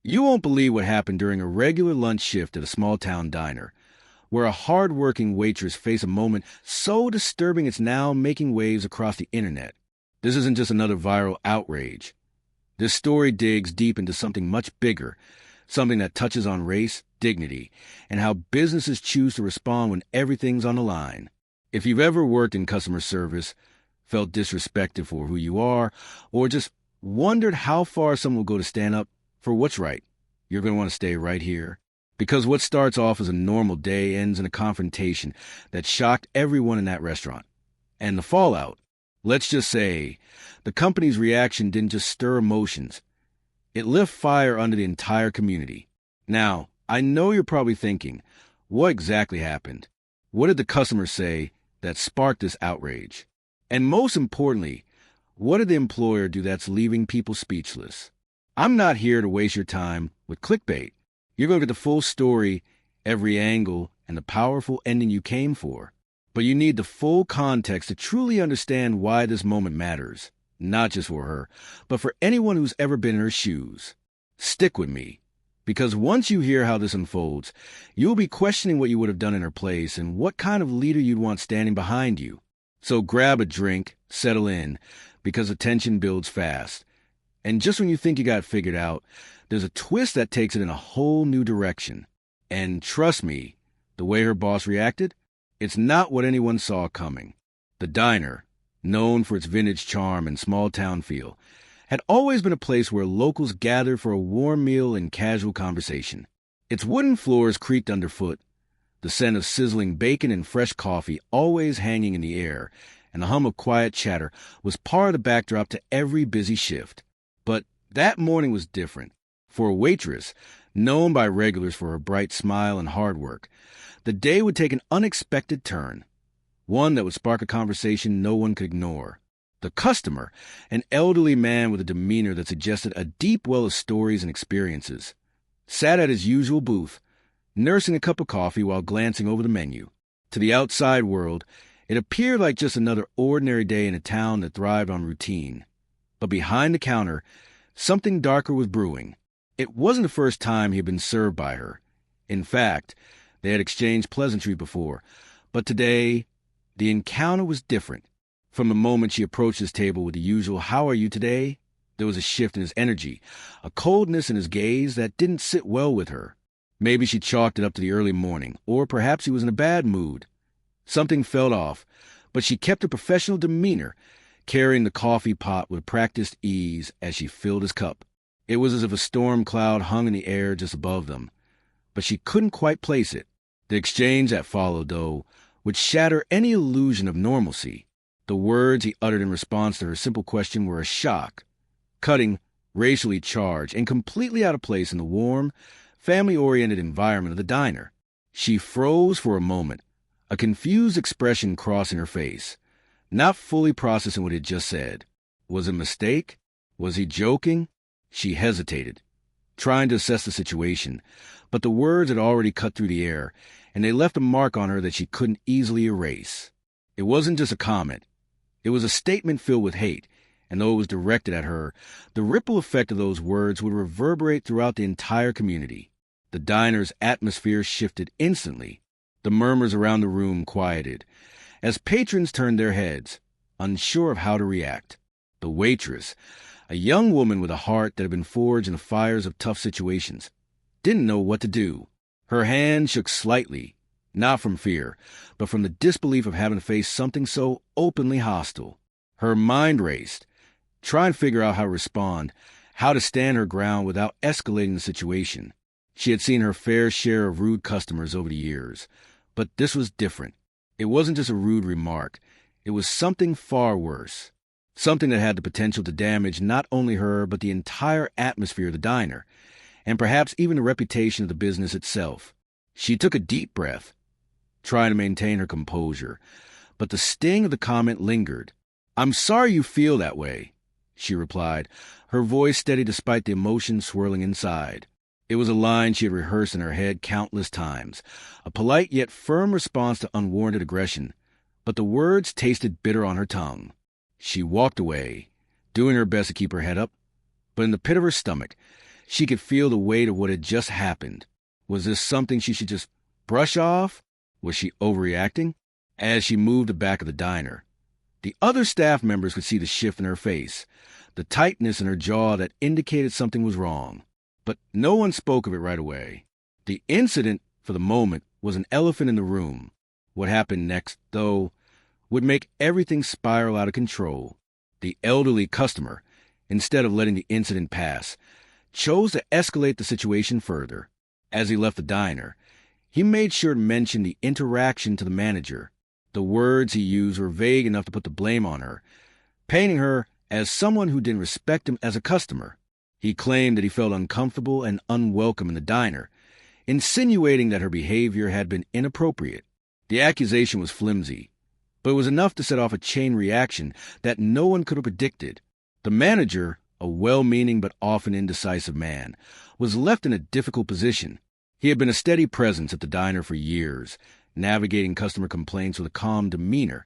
You won't believe what happened during a regular lunch shift at a small-town diner, where a hard-working waitress faced a moment so disturbing it's now making waves across the internet. This isn't just another viral outrage. This story digs deep into something much bigger, something that touches on race, dignity, and how businesses choose to respond when everything's on the line. If you've ever worked in customer service, felt disrespected for who you are, or just wondered how far someone will go to stand up for what's right, you're going to want to stay right here. Because what starts off as a normal day ends in a confrontation that shocked everyone in that restaurant. And the fallout, let's just say, the company's reaction didn't just stir emotions. It lit fire under the entire community. Now, I know you're probably thinking, what exactly happened? What did the customer say that sparked this outrage? And most importantly, what did the employer do that's leaving people speechless? I'm not here to waste your time with clickbait. You're going to get the full story, every angle, and the powerful ending you came for. But you need the full context to truly understand why this moment matters, not just for her, but for anyone who's ever been in her shoes. Stick with me, because once you hear how this unfolds, you'll be questioning what you would have done in her place and what kind of leader you'd want standing behind you. So grab a drink, settle in, because the tension builds fast. And just when you think you got it figured out, there's a twist that takes it in a whole new direction. And trust me, the way her boss reacted, it's not what anyone saw coming. The diner, known for its vintage charm and small-town feel, had always been a place where locals gathered for a warm meal and casual conversation. Its wooden floors creaked underfoot, the scent of sizzling bacon and fresh coffee always hanging in the air, and the hum of quiet chatter was part of the backdrop to every busy shift. But that morning was different. For a waitress, known by regulars for her bright smile and hard work, the day would take an unexpected turn, one that would spark a conversation no one could ignore. The customer, an elderly man with a demeanor that suggested a deep well of stories and experiences, sat at his usual booth, nursing a cup of coffee while glancing over the menu. To the outside world, it appeared like just another ordinary day in a town that thrived on routine. But behind the counter, something darker was brewing. It wasn't the first time he had been served by her. In fact, they had exchanged pleasantry before. But today, the encounter was different. From the moment she approached his table with the usual "How are you today?" there was a shift in his energy, a coldness in his gaze that didn't sit well with her. Maybe she chalked it up to the early morning, or perhaps he was in a bad mood. Something felt off, but she kept her professional demeanor, carrying the coffee pot with practiced ease as she filled his cup. It was as if a storm cloud hung in the air just above them, but she couldn't quite place it. The exchange that followed, though, would shatter any illusion of normalcy. The words he uttered in response to her simple question were a shock, cutting, racially charged, and completely out of place in the warm, family-oriented environment of the diner. She froze for a moment, a confused expression crossing her face, not fully processing what he had just said. Was it a mistake? Was he joking? She hesitated, trying to assess the situation, but the words had already cut through the air, and they left a mark on her that she couldn't easily erase. It wasn't just a comment. It was a statement filled with hate, and though it was directed at her, the ripple effect of those words would reverberate throughout the entire community. The diner's atmosphere shifted instantly. The murmurs around the room quieted, as patrons turned their heads, unsure of how to react. The waitress, a young woman with a heart that had been forged in the fires of tough situations, didn't know what to do. Her hand shook slightly, not from fear, but from the disbelief of having to face something so openly hostile. Her mind raced, trying to figure out how to respond, how to stand her ground without escalating the situation. She had seen her fair share of rude customers over the years, but this was different. It wasn't just a rude remark. It was something far worse. Something that had the potential to damage not only her, but the entire atmosphere of the diner, and perhaps even the reputation of the business itself. She took a deep breath, trying to maintain her composure, but the sting of the comment lingered. "I'm sorry you feel that way," she replied, her voice steady despite the emotion swirling inside. It was a line she had rehearsed in her head countless times, a polite yet firm response to unwarranted aggression, but the words tasted bitter on her tongue. She walked away, doing her best to keep her head up, but in the pit of her stomach, She could feel the weight of what had just happened. Was this something she should just brush off? Was she overreacting? As she moved the back of the diner, the other staff members could see the shift in her face, the tightness in her jaw that indicated something was wrong. But no one spoke of it right away. The incident, for the moment, was an elephant in the room. What happened next, though, would make everything spiral out of control. The elderly customer, instead of letting the incident pass, chose to escalate the situation further. As he left the diner, he made sure to mention the interaction to the manager. The words he used were vague enough to put the blame on her, painting her as someone who didn't respect him as a customer. He claimed that he felt uncomfortable and unwelcome in the diner, insinuating that her behavior had been inappropriate. The accusation was flimsy, but it was enough to set off a chain reaction that no one could have predicted. The manager, a well-meaning but often indecisive man, was left in a difficult position. He had been a steady presence at the diner for years, navigating customer complaints with a calm demeanor.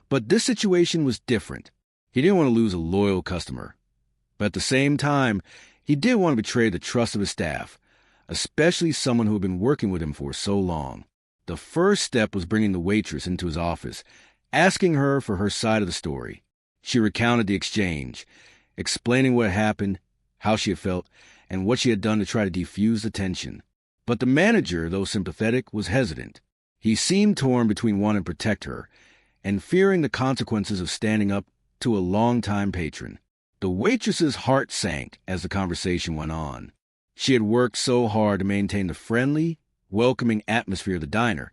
But this situation was different. He didn't want to lose a loyal customer. But at the same time, he did want to betray the trust of his staff, especially someone who had been working with him for so long. The first step was bringing the waitress into his office, asking her for her side of the story. She recounted the exchange, explaining what happened, how she had felt, and what she had done to try to defuse the tension. But the manager, though sympathetic, was hesitant. He seemed torn between wanting to protect her and fearing the consequences of standing up to a longtime patron. The waitress's heart sank as the conversation went on. She had worked so hard to maintain the friendly, welcoming atmosphere of the diner,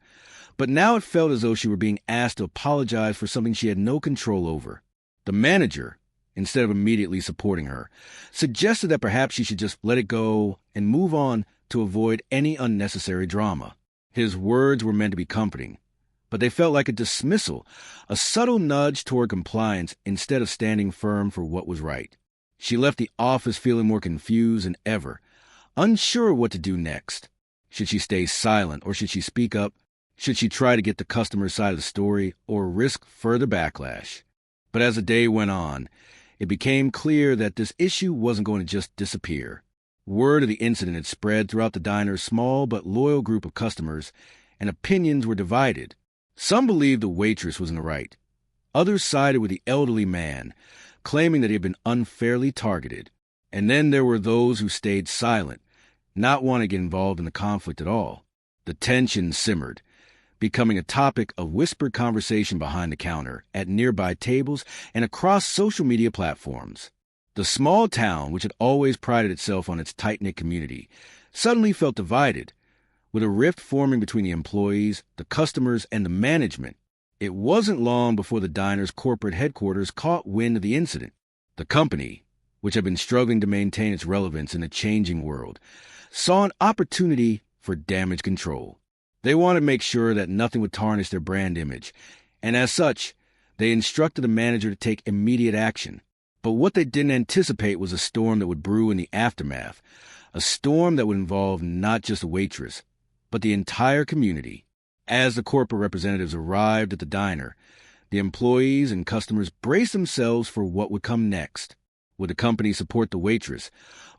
but now it felt as though she were being asked to apologize for something she had no control over. The manager, instead of immediately supporting her, suggested that perhaps she should just let it go and move on to avoid any unnecessary drama. His words were meant to be comforting, but they felt like a dismissal, a subtle nudge toward compliance instead of standing firm for what was right. She left the office feeling more confused than ever, unsure what to do next. Should she stay silent, or should she speak up? Should she try to get the customer's side of the story, or risk further backlash? But as the day went on, it became clear that this issue wasn't going to just disappear. Word of the incident had spread throughout the diner's small but loyal group of customers, and opinions were divided. Some believed the waitress was in the right. Others sided with the elderly man, claiming that he had been unfairly targeted. And then there were those who stayed silent, not wanting to get involved in the conflict at all. The tension simmered, becoming a topic of whispered conversation behind the counter, at nearby tables, and across social media platforms. The small town, which had always prided itself on its tight-knit community, suddenly felt divided, with a rift forming between the employees, the customers, and the management. It wasn't long before the diner's corporate headquarters caught wind of the incident. The company, which had been struggling to maintain its relevance in a changing world, saw an opportunity for damage control. They wanted to make sure that nothing would tarnish their brand image, and as such, they instructed the manager to take immediate action. But what they didn't anticipate was a storm that would brew in the aftermath, a storm that would involve not just the waitress, but the entire community. As the corporate representatives arrived at the diner, the employees and customers braced themselves for what would come next. Would the company support the waitress,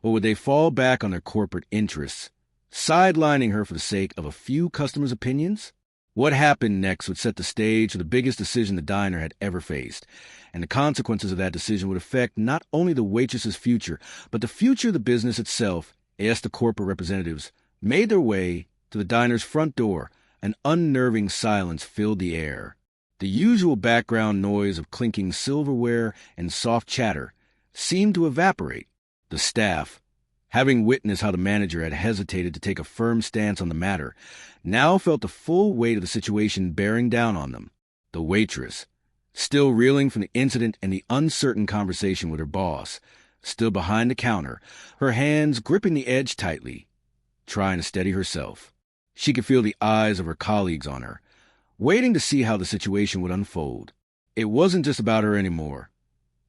or would they fall back on their corporate interests, sidelining her for the sake of a few customers' opinions? What happened next would set the stage for the biggest decision the diner had ever faced, and the consequences of that decision would affect not only the waitress's future, but the future of the business itself. As the corporate representatives made their way to the diner's front door, an unnerving silence filled the air. The usual background noise of clinking silverware and soft chatter seemed to evaporate. The staff, having witnessed how the manager had hesitated to take a firm stance on the matter, now felt the full weight of the situation bearing down on them. The waitress, still reeling from the incident and the uncertain conversation with her boss, stood behind the counter, her hands gripping the edge tightly, trying to steady herself. She could feel the eyes of her colleagues on her, waiting to see how the situation would unfold. It wasn't just about her anymore.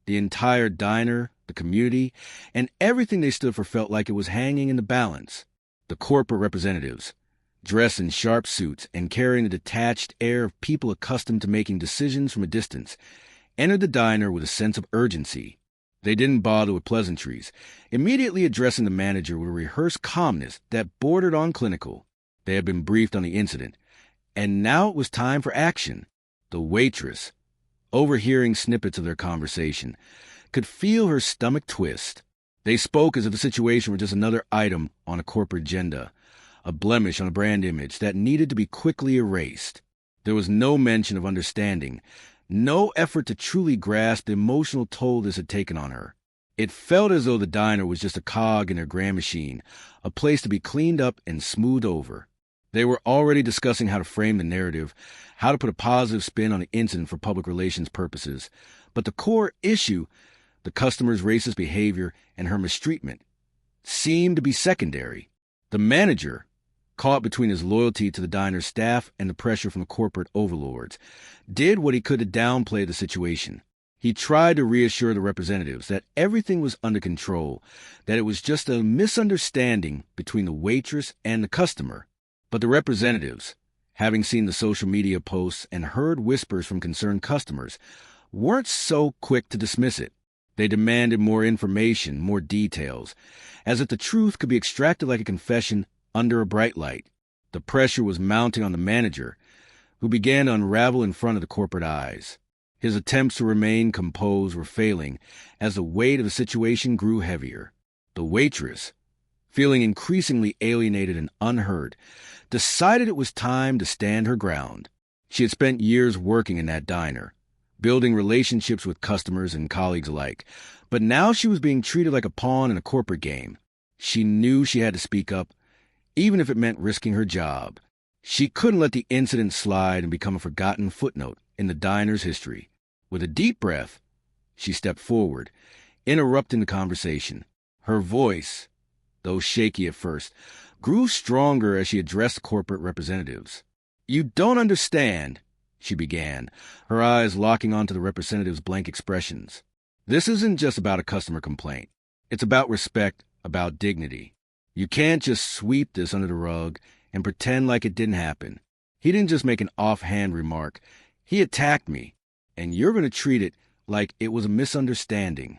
The entire diner, the community, and everything they stood for felt like it was hanging in the balance. The corporate representatives, dressed in sharp suits and carrying the detached air of people accustomed to making decisions from a distance, entered the diner with a sense of urgency. They didn't bother with pleasantries, immediately addressing the manager with a rehearsed calmness that bordered on clinical. They had been briefed on the incident, and now it was time for action. The waitress, overhearing snippets of their conversation, could feel her stomach twist. They spoke as if the situation were just another item on a corporate agenda, a blemish on a brand image that needed to be quickly erased. There was no mention of understanding, no effort to truly grasp the emotional toll this had taken on her. It felt as though the diner was just a cog in their grand machine, a place to be cleaned up and smoothed over. They were already discussing how to frame the narrative, how to put a positive spin on the incident for public relations purposes. But the core issue, the customer's racist behavior and her mistreatment, seemed to be secondary. The manager, caught between his loyalty to the diner's staff and the pressure from the corporate overlords, did what he could to downplay the situation. He tried to reassure the representatives that everything was under control, that it was just a misunderstanding between the waitress and the customer. But the representatives, having seen the social media posts and heard whispers from concerned customers, weren't so quick to dismiss it. They demanded more information, more details, as if the truth could be extracted like a confession under a bright light. The pressure was mounting on the manager, who began to unravel in front of the corporate eyes. His attempts to remain composed were failing as the weight of the situation grew heavier. The waitress, feeling increasingly alienated and unheard, decided it was time to stand her ground. She had spent years working in that diner, building relationships with customers and colleagues alike, but now she was being treated like a pawn in a corporate game. She knew she had to speak up, even if it meant risking her job. She couldn't let the incident slide and become a forgotten footnote in the diner's history. With a deep breath, she stepped forward, interrupting the conversation. Her voice, though shaky at first, grew stronger as she addressed the corporate representatives. "You don't understand," she began, her eyes locking onto the representatives' blank expressions. "This isn't just about a customer complaint. It's about respect, about dignity. You can't just sweep this under the rug and pretend like it didn't happen. He didn't just make an offhand remark. He attacked me, and you're going to treat it like it was a misunderstanding."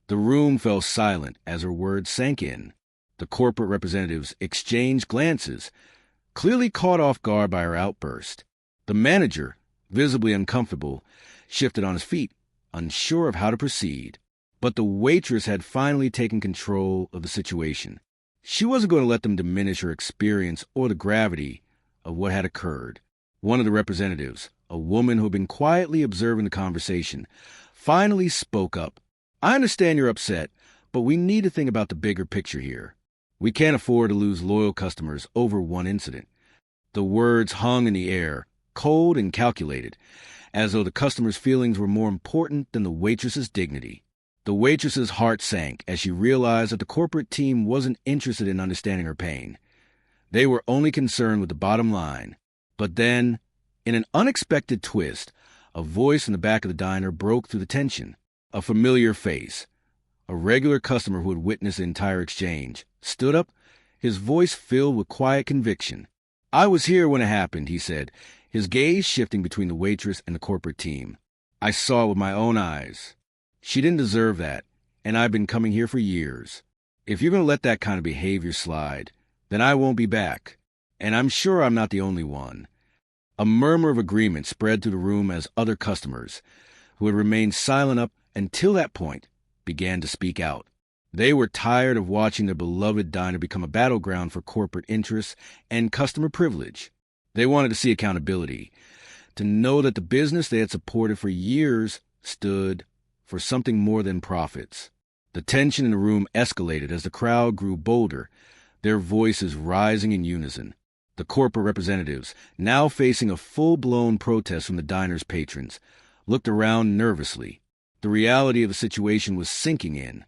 The room fell silent as her words sank in. The corporate representatives exchanged glances, clearly caught off guard by her outburst. The manager, visibly uncomfortable, shifted on his feet, unsure of how to proceed. But the waitress had finally taken control of the situation. She wasn't going to let them diminish her experience or the gravity of what had occurred. One of the representatives, a woman who had been quietly observing the conversation, finally spoke up. "I understand you're upset, but we need to think about the bigger picture here. We can't afford to lose loyal customers over one incident." The words hung in the air, cold and calculated, as though the customer's feelings were more important than the waitress's dignity. The waitress's heart sank as she realized that the corporate team wasn't interested in understanding her pain. They were only concerned with the bottom line. But then, in an unexpected twist, a voice in the back of the diner broke through the tension. A familiar face, a regular customer who had witnessed the entire exchange, stood up, his voice filled with quiet conviction. "I was here when it happened," he said, his gaze shifting between the waitress and the corporate team. "I saw it with my own eyes. She didn't deserve that, and I've been coming here for years. If you're going to let that kind of behavior slide, then I won't be back. And I'm sure I'm not the only one." A murmur of agreement spread through the room as other customers, who had remained silent up until that point, began to speak out. They were tired of watching their beloved diner become a battleground for corporate interests and customer privilege. They wanted to see accountability, to know that the business they had supported for years stood for something more than profits. The tension in the room escalated as the crowd grew bolder, their voices rising in unison. The corporate representatives, now facing a full-blown protest from the diner's patrons, looked around nervously. The reality of the situation was sinking in.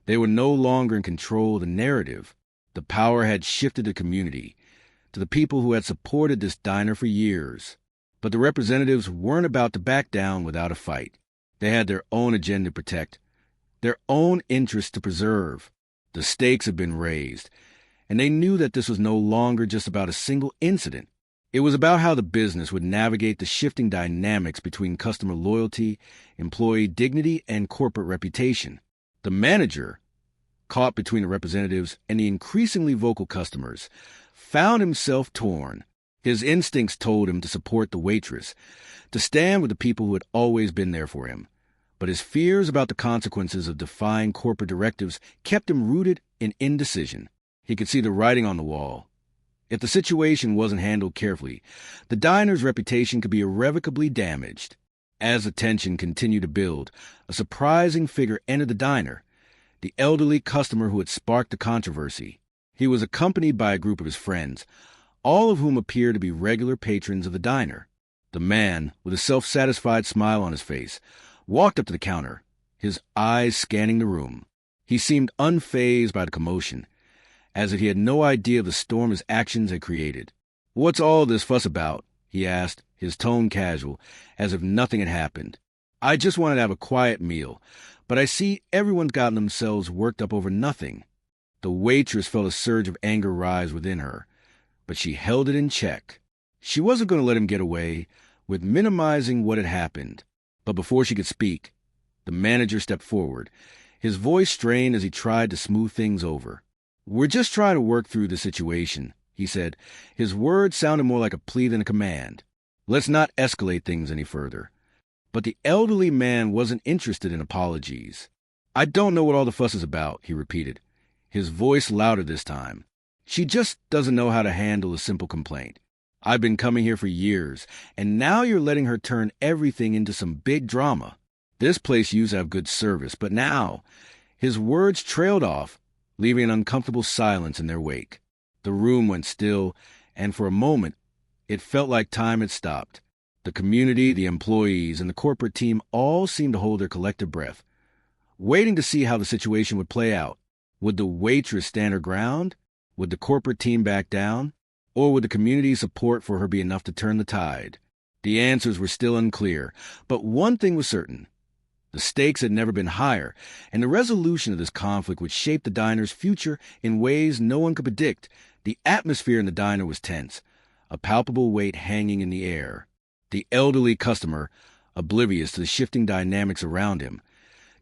They were no longer in control of the narrative. The power had shifted to the community, to the people who had supported this diner for years. But the representatives weren't about to back down without a fight. They had their own agenda to protect, their own interests to preserve. The stakes had been raised, and they knew that this was no longer just about a single incident. It was about how the business would navigate the shifting dynamics between customer loyalty, employee dignity, and corporate reputation. The manager, caught between the representatives and the increasingly vocal customers, found himself torn. His instincts told him to support the waitress, to stand with the people who had always been there for him. But his fears about the consequences of defying corporate directives kept him rooted in indecision. He could see the writing on the wall. If the situation wasn't handled carefully, the diner's reputation could be irrevocably damaged. As the tension continued to build, a surprising figure entered the diner, the elderly customer who had sparked the controversy. He was accompanied by a group of his friends, all of whom appeared to be regular patrons of the diner. The man, with a self-satisfied smile on his face, walked up to the counter, his eyes scanning the room. He seemed unfazed by the commotion, as if he had no idea of the storm his actions had created. "What's all this fuss about?" he asked, his tone casual, as if nothing had happened. "I just wanted to have a quiet meal, but I see everyone's gotten themselves worked up over nothing." The waitress felt a surge of anger rise within her, but she held it in check. She wasn't going to let him get away with minimizing what had happened. But before she could speak, the manager stepped forward, his voice strained as he tried to smooth things over. "We're just trying to work through the situation," he said. His words sounded more like a plea than a command. "Let's not escalate things any further." But the elderly man wasn't interested in apologies. "I don't know what all the fuss is about," he repeated, his voice louder this time. "She just doesn't know how to handle a simple complaint. I've been coming here for years, and now you're letting her turn everything into some big drama. This place used to have good service, but now—" His words trailed off, leaving an uncomfortable silence in their wake. The room went still, and for a moment, it felt like time had stopped. The community, the employees, and the corporate team all seemed to hold their collective breath, waiting to see how the situation would play out. Would the waitress stand her ground? Would the corporate team back down? Or would the community's support for her be enough to turn the tide? The answers were still unclear, but one thing was certain. The stakes had never been higher, and the resolution of this conflict would shape the diner's future in ways no one could predict. The atmosphere in the diner was tense, a palpable weight hanging in the air. The elderly customer, oblivious to the shifting dynamics around him,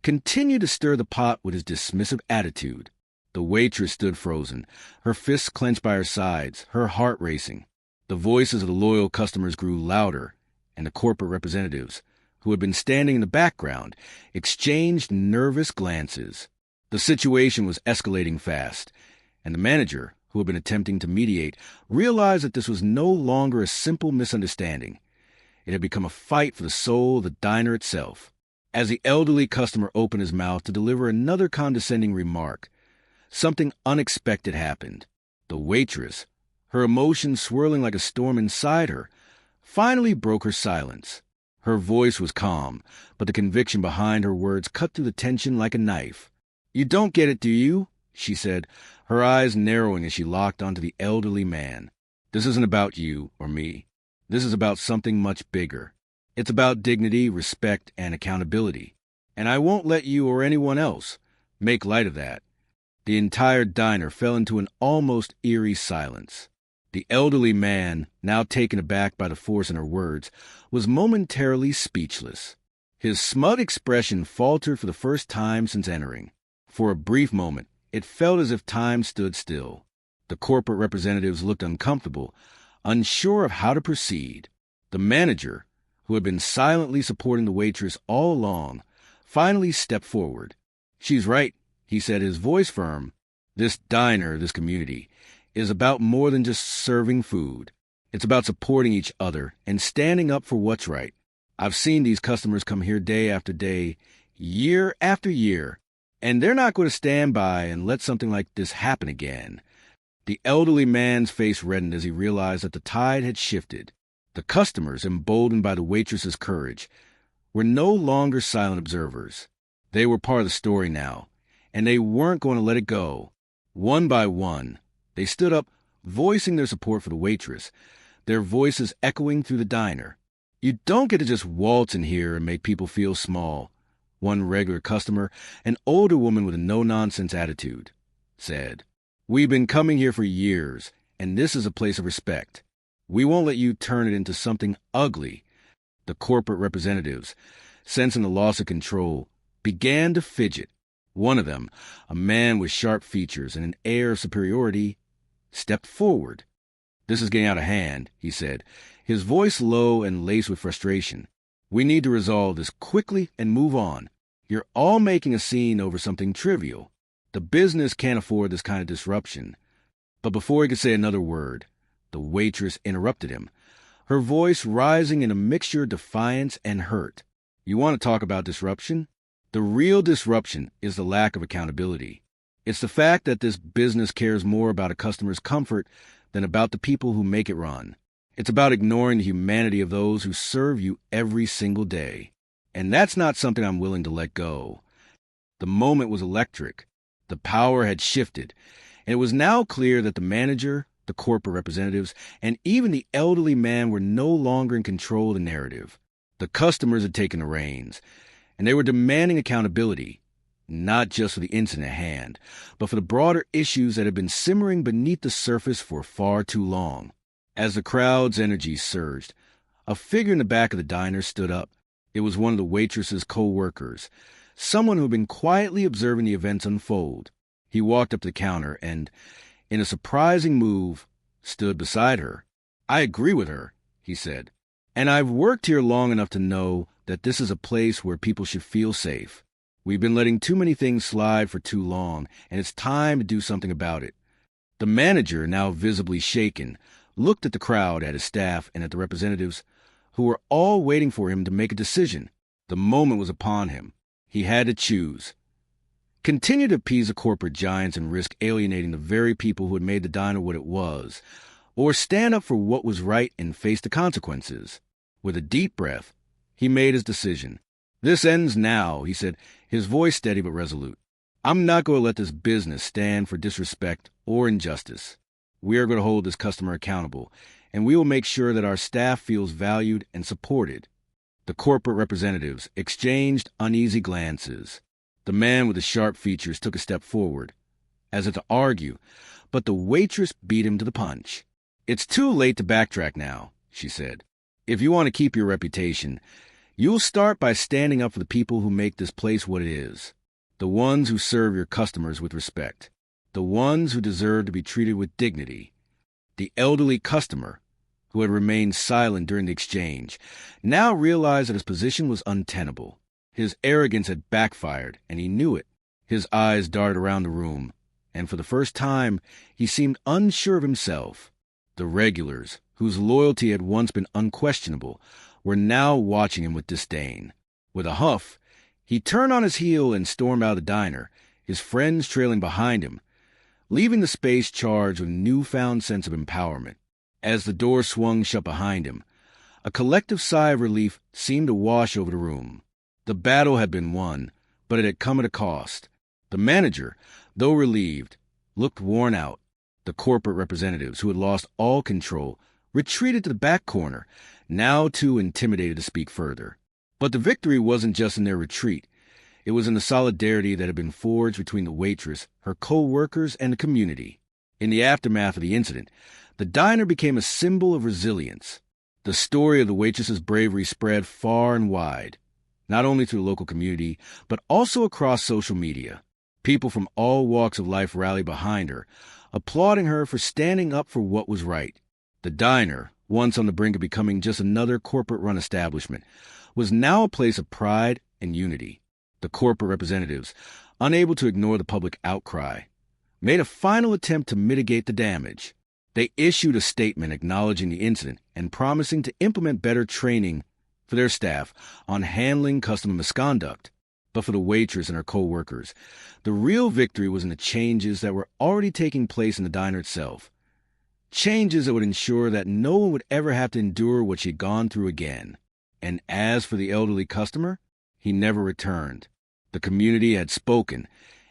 continued to stir the pot with his dismissive attitude. The waitress stood frozen, her fists clenched by her sides, her heart racing. The voices of the loyal customers grew louder, and the corporate representatives, who had been standing in the background, exchanged nervous glances. The situation was escalating fast, and the manager, who had been attempting to mediate, realized that this was no longer a simple misunderstanding. It had become a fight for the soul of the diner itself. As the elderly customer opened his mouth to deliver another condescending remark, something unexpected happened. The waitress, her emotions swirling like a storm inside her, finally broke her silence. Her voice was calm, but the conviction behind her words cut through the tension like a knife. "You don't get it, do you?" she said, her eyes narrowing as she locked onto the elderly man. "This isn't about you or me. This is about something much bigger. It's about dignity, respect, and accountability. And I won't let you or anyone else make light of that." The entire diner fell into an almost eerie silence. The elderly man, now taken aback by the force in her words, was momentarily speechless. His smug expression faltered for the first time since entering. For a brief moment, it felt as if time stood still. The corporate representatives looked uncomfortable, unsure of how to proceed. The manager, who had been silently supporting the waitress all along, finally stepped forward. "She's right," he said, his voice firm. "This diner, this community, is about more than just serving food. It's about supporting each other and standing up for what's right. I've seen these customers come here day after day, year after year, and they're not going to stand by and let something like this happen again." The elderly man's face reddened as he realized that the tide had shifted. The customers, emboldened by the waitress's courage, were no longer silent observers. They were part of the story now, and they weren't going to let it go. One by one, they stood up, voicing their support for the waitress, their voices echoing through the diner. "You don't get to just waltz in here and make people feel small," one regular customer, an older woman with a no-nonsense attitude, said. "We've been coming here for years, and this is a place of respect. We won't let you turn it into something ugly. The corporate representatives, sensing the loss of control, began to fidget. One of them, a man with sharp features and an air of superiority, stepped forward. "This is getting out of hand," he said, his voice low and laced with frustration. "We need to resolve this quickly and move on. You're all making a scene over something trivial. The business can't afford this kind of disruption." But before he could say another word, the waitress interrupted him, her voice rising in a mixture of defiance and hurt. "You want to talk about disruption? The real disruption is the lack of accountability. It's the fact that this business cares more about a customer's comfort than about the people who make it run. It's about ignoring the humanity of those who serve you every single day. And that's not something I'm willing to let go." The moment was electric. The power had shifted, and it was now clear that the manager, the corporate representatives, and even the elderly man were no longer in control of the narrative. The customers had taken the reins, and they were demanding accountability, not just for the incident at hand, but for the broader issues that had been simmering beneath the surface for far too long. As the crowd's energy surged, a figure in the back of the diner stood up. It was one of the waitress's co-workers, someone who had been quietly observing the events unfold. He walked up to the counter and, in a surprising move, stood beside her. "I agree with her," he said, "and I've worked here long enough to know that this is a place where people should feel safe. We've been letting too many things slide for too long, and it's time to do something about it." The manager, now visibly shaken, looked at the crowd, at his staff, and at the representatives, who were all waiting for him to make a decision. The moment was upon him. He had to choose. Continue to appease the corporate giants and risk alienating the very people who had made the diner what it was, or stand up for what was right and face the consequences. With a deep breath, he made his decision. "This ends now," he said, his voice steady but resolute. "I'm not going to let this business stand for disrespect or injustice. We are going to hold this customer accountable, and we will make sure that our staff feels valued and supported." The corporate representatives exchanged uneasy glances. The man with the sharp features took a step forward, as if to argue, but the waitress beat him to the punch. "It's too late to backtrack now," she said. "If you want to keep your reputation, you'll start by standing up for the people who make this place what it is. The ones who serve your customers with respect. The ones who deserve to be treated with dignity." The elderly customer, who had remained silent during the exchange, now realized that his position was untenable. His arrogance had backfired, and he knew it. His eyes darted around the room, and for the first time he seemed unsure of himself. The regulars, whose loyalty had once been unquestionable, were now watching him with disdain. With a huff, he turned on his heel and stormed out of the diner, his friends trailing behind him, leaving the space charged with a newfound sense of empowerment. As the door swung shut behind him, a collective sigh of relief seemed to wash over the room. The battle had been won, but it had come at a cost. The manager, though relieved, looked worn out. The corporate representatives, who had lost all control, retreated to the back corner, now too intimidated to speak further. But the victory wasn't just in their retreat. It was in the solidarity that had been forged between the waitress, her co-workers, and the community. In the aftermath of the incident, the diner became a symbol of resilience. The story of the waitress's bravery spread far and wide, not only to the local community, but also across social media. People from all walks of life rallied behind her, applauding her for standing up for what was right. The diner, once on the brink of becoming just another corporate-run establishment, was now a place of pride and unity. The corporate representatives, unable to ignore the public outcry, made a final attempt to mitigate the damage. They issued a statement acknowledging the incident and promising to implement better training for their staff on handling customer misconduct. But for the waitress and her co-workers, the real victory was in the changes that were already taking place in the diner itself. Changes that would ensure that no one would ever have to endure what she'd gone through again. And as for the elderly customer, he never returned. The community had spoken,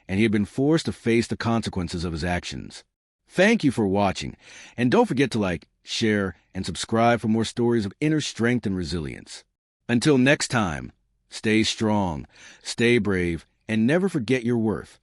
and he had been forced to face the consequences of his actions. Thank you for watching, and don't forget to like, share, and subscribe for more stories of inner strength and resilience. Until next time, stay strong, stay brave, and never forget your worth.